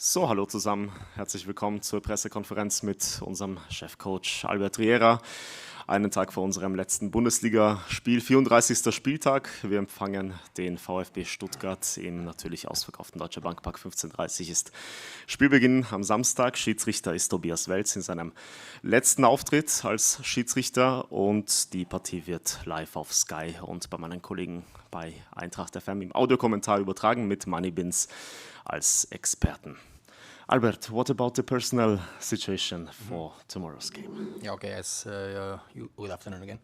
So, hallo zusammen. Herzlich willkommen zur Pressekonferenz mit unserem Chefcoach Albert Riera. Einen Tag vor unserem letzten Bundesliga-Spiel, 34. Spieltag. Wir empfangen den VfB Stuttgart im natürlich ausverkauften Deutsche Bankpark. 15:30 ist Spielbeginn am Samstag. Schiedsrichter ist Tobias Welz in seinem letzten Auftritt als Schiedsrichter und die Partie wird live auf Sky und bei meinen Kollegen bei Eintracht FM im Audiokommentar übertragen mit Moneybins als Experten. Albert, what about the personnel situation for tomorrow's game? Yeah, okay. Good afternoon again.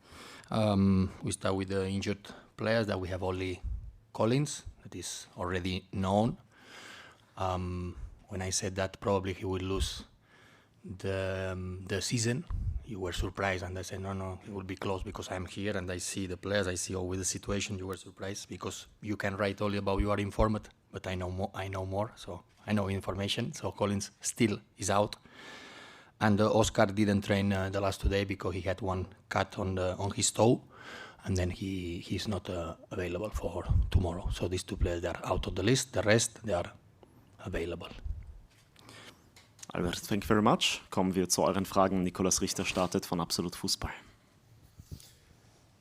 We start with the injured players that we have only Collins, that is already known. When I said that probably he will lose the season, you were surprised, and I said no, it will be close because I'm here and I see the players, I see always the situation. You were surprised because you can write only about you are informed, but I know more, so I know information. So Collins still is out, and Oscar didn't train the last 2 days because he had one cut on his toe, and then he's not available for tomorrow. So these two players, they are out of the list. The rest, they are available. Albert, thank you very much. Kommen wir zu euren Fragen. Nikolaus Richter startet von Absolut Fußball.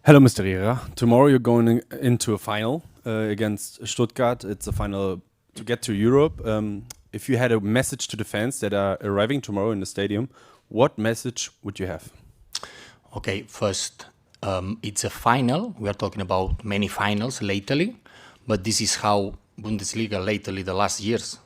Hello, Mr. Riera. Tomorrow you're going into a final against Stuttgart. It's a final to get to Europe. If you had a message to the fans that are arriving tomorrow in the stadium, what message would you have? Okay, first, it's a final. We are talking about many finals lately, but this is how Bundesliga lately, the last years,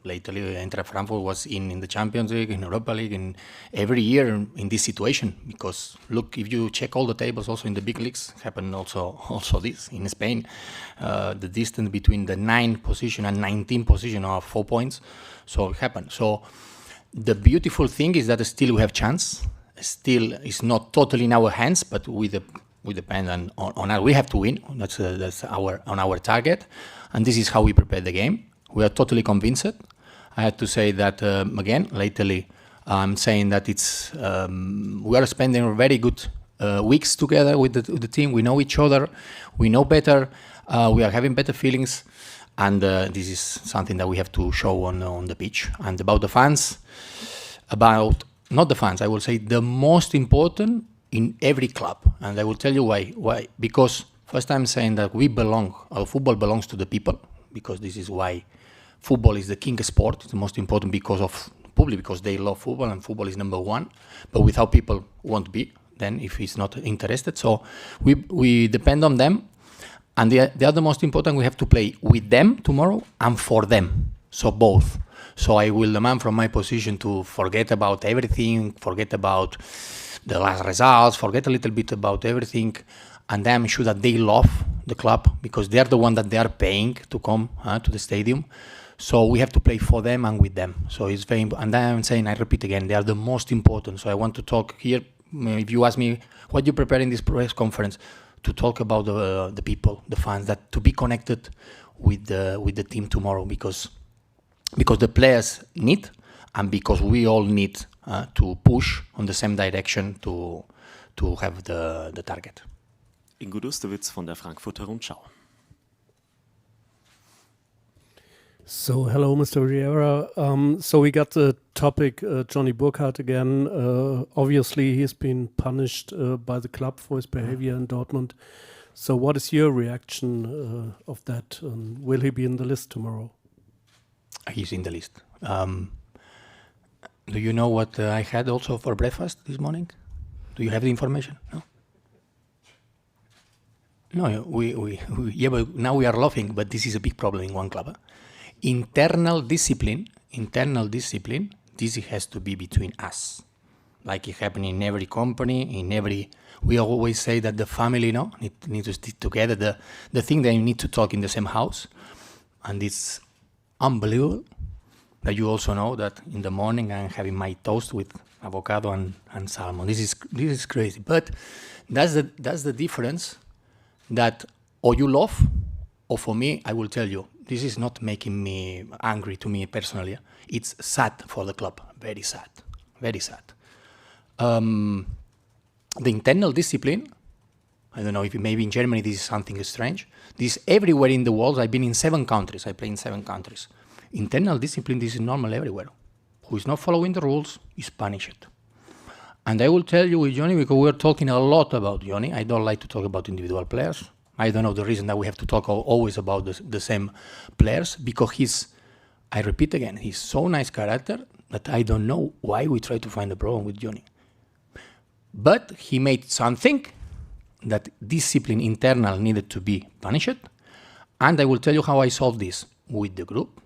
lately Eintracht Frankfurt was in the Champions League, in Europa League, and every year in this situation. Because look, if you check all the tables, also in the big leagues, happened also this in Spain. The distance between the 9th position and 19th position are 4 points. So it happened. So the beautiful thing is that still we have chance. Still, it's not totally in our hands, but we depend on us. We have to win. That's our target, and this is how we prepare the game. We are totally convinced. I had to say that again lately. I'm saying that we are spending very good weeks together with the team. We know each other. We know better. We are having better feelings, and this is something that we have to show on the pitch. And about the fans, not the fans, I will say the most important in every club, and I will tell you why. Why? Because first I'm saying that our football belongs to the people, because this is why. Football is the king sport. It's the most important because of public, because they love football and football is number one. But without people won't be, then if he's not interested. So we depend on them. And the other most important, we have to play with them tomorrow and for them. So both. So I will demand from my position to forget about everything, forget about the last results, forget a little bit about everything. And I'm sure that they love the club because they are the one that they are paying to come to the stadium. So we have to play for them and with them. So it's very important. And I'm saying, I repeat again, they are the most important. So I want to talk here. If you ask me what you prepare in this press conference, to talk about the people, the fans, that to be connected with the team tomorrow, because the players need, and because we all need to push on the same direction to have the target. Ingo Dustewitz von der Frankfurter Rundschau. So, hello, Mr. Riera. So we got the topic Johnny Burkhardt again. Obviously, he's been punished by the club for his behavior in Dortmund. So what is your reaction of that? Will he be in the list tomorrow? He's in the list. Do you know what I had also for breakfast this morning? Do you have the information? No? No, but now we are laughing, but this is a big problem in one club. Internal discipline, this has to be between us. Like it happens in every company, we always say that the family need to stick together. The thing that you need to talk in the same house. And it's unbelievable that you also know that in the morning I'm having my toast with avocado and salmon. This is crazy. But that's the difference. That or you love, or for me, I will tell you, this is not making me angry to me personally. It's sad for the club, very sad, very sad. The internal discipline, I don't know if maybe in Germany this is something strange. This everywhere in the world. I've been in 7 countries. I play in 7 countries. internal discipline, this is normal everywhere. Who is not following the rules is punished. And I will tell you with Johnny, because we're talking a lot about Johnny, I don't like to talk about individual players. I don't know the reason that we have to talk always about the same players, because I repeat again, he's so nice character that I don't know why we try to find a problem with Johnny. But he made something that discipline internal needed to be punished. And I will tell you how I solved this with the group,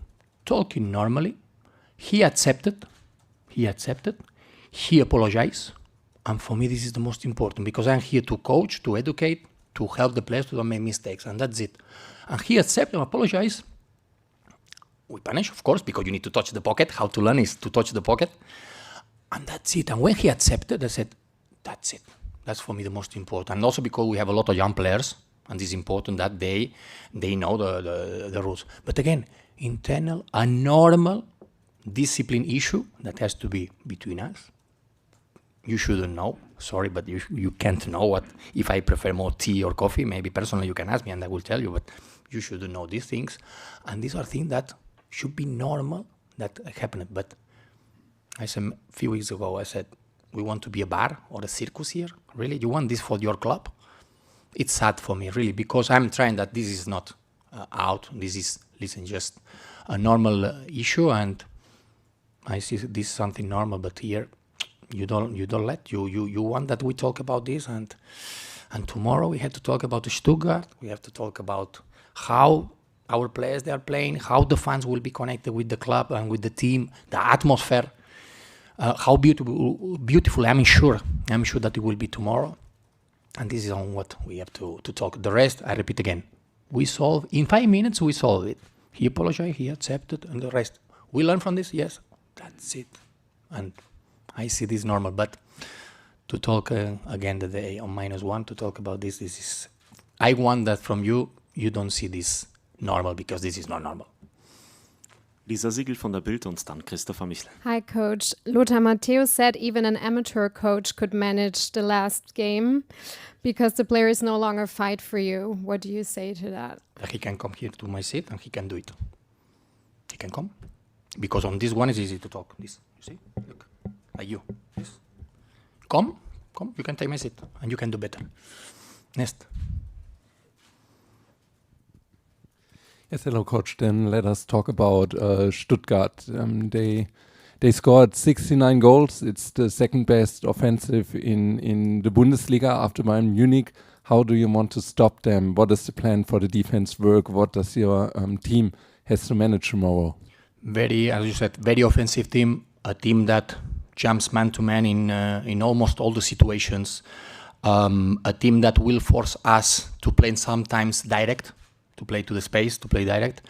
talking normally. He accepted, he apologized. And for me, this is the most important, because I'm here to coach, to educate, to help the players to don't make mistakes, and that's it. And he accepted and apologized. We punish, of course, because you need to touch the pocket. How to learn is to touch the pocket. And that's it. And when he accepted, I said, that's it. That's for me the most important. And also because we have a lot of young players, and it's important that they know the rules. But again, internal, a normal discipline issue that has to be between us. You shouldn't know. Sorry, but you can't know what if I prefer more tea or coffee. Maybe personally you can ask me and I will tell you, but you shouldn't know these things. And these are things that should be normal that happen. But I said a few weeks ago, I said, we want to be a bar or a circus here? Really? You want this for your club? It's sad for me, really, because I'm trying that this is not out. This is, listen, just a normal issue, and I see this is something normal, but here you don't let you want that we talk about this, and tomorrow we have to talk about Stuttgart. We have to talk about how our players they are playing, how the fans will be connected with the club and with the team, the atmosphere, how beautiful. I'm sure that it will be tomorrow, and this is on what we have to talk. The rest, I repeat again, we solve in 5 minutes. We solve it. He apologized, he accepted, and the rest. We learn from this. Yes, that's it, and I see this normal, but to talk again the day on -1, to talk about this is, I want that from you don't see this normal, because this is not normal. Lisa Siegel von der Bild und dann Christopher Michel. Hi, Coach. Lothar Matthäus said even an amateur coach could manage the last game because the players no longer fight for you. What do you say to that? He can come here to my seat and he can do it. He can come. Because on this one it's easy to talk. This, you see? Look. Like you. This. Come. You can take my seat and you can do better. Next. Yes, hello, Coach. Then let us talk about Stuttgart. They scored 69 goals. It's the second best offensive in the Bundesliga after Bayern Munich. How do you want to stop them? What is the plan for the defense work? What does your team has to manage tomorrow? Very, as you said, very offensive team. A team that jumps man to man in almost all the situations. A team that will force us to play sometimes direct. To play to the space, to play direct,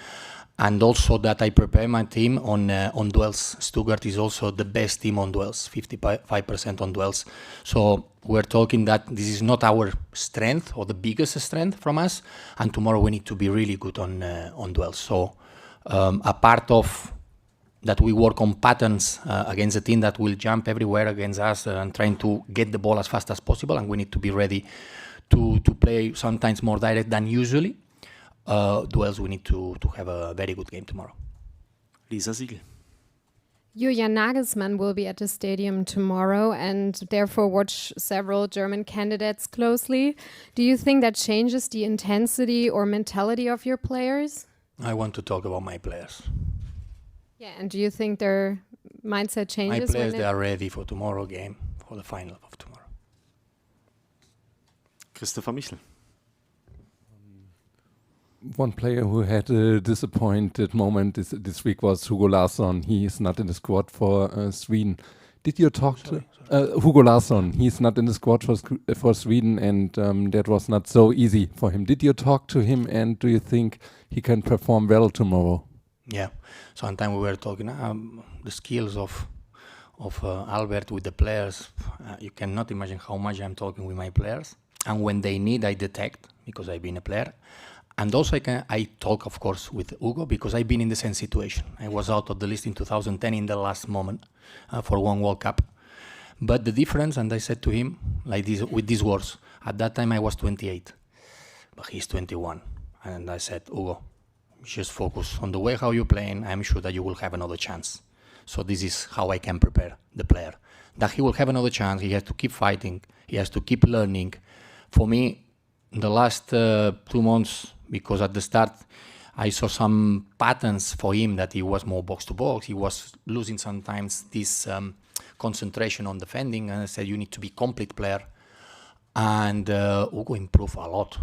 and also that I prepare my team on duels. Stuttgart is also the best team on duels, 55% on duels. So we're talking that this is not our strength or the biggest strength from us, and tomorrow we need to be really good on duels. So a part of that we work on patterns against a team that will jump everywhere against us and trying to get the ball as fast as possible, and we need to be ready to play sometimes more direct than usually. Duels, we need to have a very good game tomorrow. Lisa Siegel. Julian Nagelsmann will be at the stadium tomorrow and therefore watch several German candidates closely. Do you think that changes the intensity or mentality of your players? I want to talk about my players. Yeah, and do you think their mindset changes? My players, they are ready for tomorrow game, for the final of tomorrow. Christopher Michel. One player who had a disappointed moment this week was Hugo Larsson. He is not in the squad for Sweden. Did you talk to Hugo Larsson? He's not in the squad for Sweden, and that was not so easy for him. Did you talk to him, and do you think he can perform well tomorrow? Yeah. Sometimes we were talking the skills of Albert with the players. You cannot imagine how much I'm talking with my players. And when they need, I detect, because I've been a player. And also I talk, of course, with Hugo, because I've been in the same situation. I was out of the list in 2010 in the last moment for one World Cup. But the difference, and I said to him like this with these words, at that time I was 28, but he's 21. And I said, Hugo, just focus on the way how you're playing. I'm sure that you will have another chance. So this is how I can prepare the player. That he will have another chance. He has to keep fighting. He has to keep learning. For me, in the last 2 months, because at the start I saw some patterns for him that he was more box to box. He was losing sometimes this concentration on defending, and I said you need to be complete player. And Hugo improved a lot.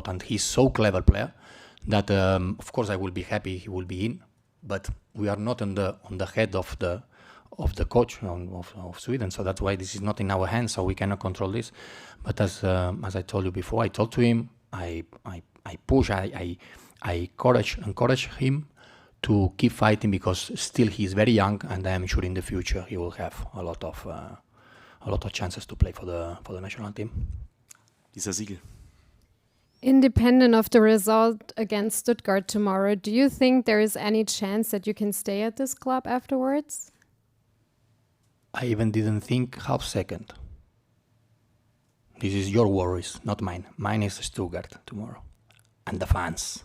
And he's so clever player that of course I will be happy he will be in, but we are not on the head of the coach of Sweden, so that's why this is not in our hands, so we cannot control this. But as I told you before, I talked to him, I push, I encourage him to keep fighting, because still he's very young, and I am sure in the future he will have a lot of chances to play for the national team. Dieser Siegel. Independent of the result against Stuttgart tomorrow, do you think there is any chance that you can stay at this club afterwards? I even didn't think half second. This is your worries, not mine. Mine is Stuttgart tomorrow, and the fans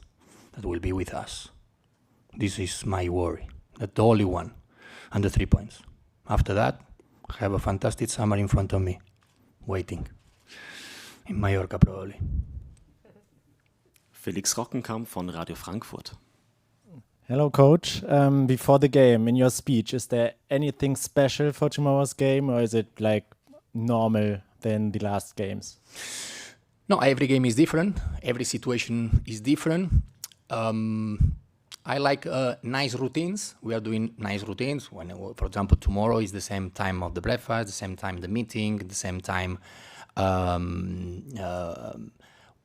that will be with us. This is my worry, the only one, and the 3 points. After that, I have a fantastic summer in front of me, waiting. In Mallorca, probably. Felix Rockenkamp von Radio Frankfurt. Hello, Coach. Before the game, in your speech, is there anything special for tomorrow's game, or is it like normal than the last games? No, every game is different. Every situation is different. I like nice routines. We are doing nice routines. When, for example, tomorrow is the same time of the breakfast, the same time the meeting, the same time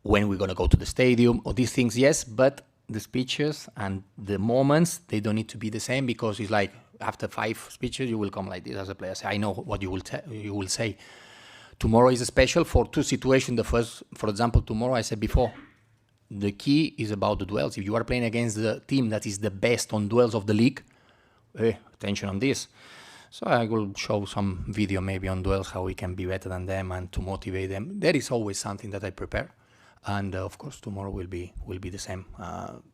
when we're going to go to the stadium, or these things, yes, but the speeches and the moments, they don't need to be the same, because it's like after 5 speeches, you will come like this as a player. I know what you will say. Tomorrow is special for 2 situations. The first, for example, tomorrow, I said before, the key is about the duels. If you are playing against the team that is the best on duels of the league, attention on this. So I will show some video maybe on duels, how we can be better than them and to motivate them. There is always something that I prepare. And of course, tomorrow will be the same.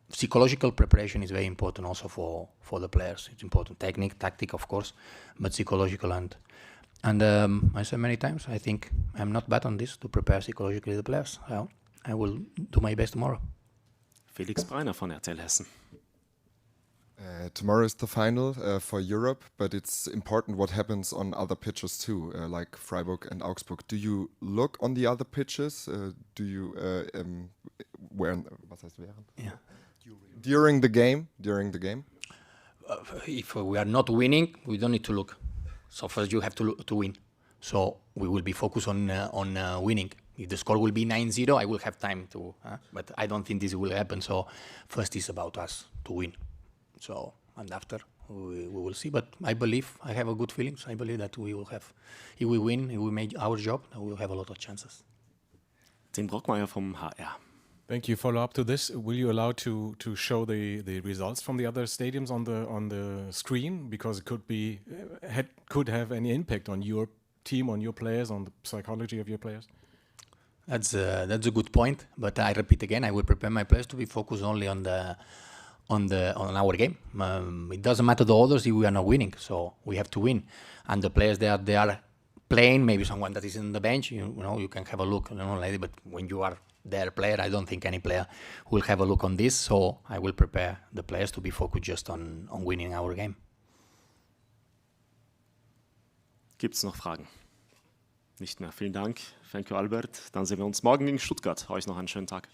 Psychological preparation is very important also for the players. It's important, technique, tactic, of course, but psychological and I said many times, I think I'm not bad on this to prepare psychologically the players. Well, I will do my best tomorrow. Felix Breiner von RTL Hessen. Tomorrow is the final for Europe, but it's important what happens on other pitches too, like Freiburg and Augsburg. Do you look on the other pitches? Do you was heißt während? Yeah. During the game? If we are not winning, we don't need to look. So first you have to win. So we will be focused on winning. If the score will be 9-0, I will have time to. But I don't think this will happen. So first it's about us to win. So, and after we will see. But I believe, I have a good feeling. I believe that we will have, if we win, if we make our job, we will have a lot of chances. Tim Brockmeier vom HR. Thank you. Follow up to this. Will you allow to show the results from the other stadiums on the screen, because it could have any impact on your team, on your players, on the psychology of your players? That's a good point. But I repeat again, I will prepare my players to be focused only on our game. It doesn't matter the others if we are not winning. So we have to win, and the players they are playing. Maybe someone that is in the bench, you know, you can have a look. But when you are their player, I don't think any player will have a look on this. So I will prepare the players to be focused just on winning our game. Gibt es noch Fragen? Nicht mehr. Vielen Dank. Thank you, Albert. Dann sehen wir uns morgen gegen Stuttgart. Euch noch einen schönen Tag.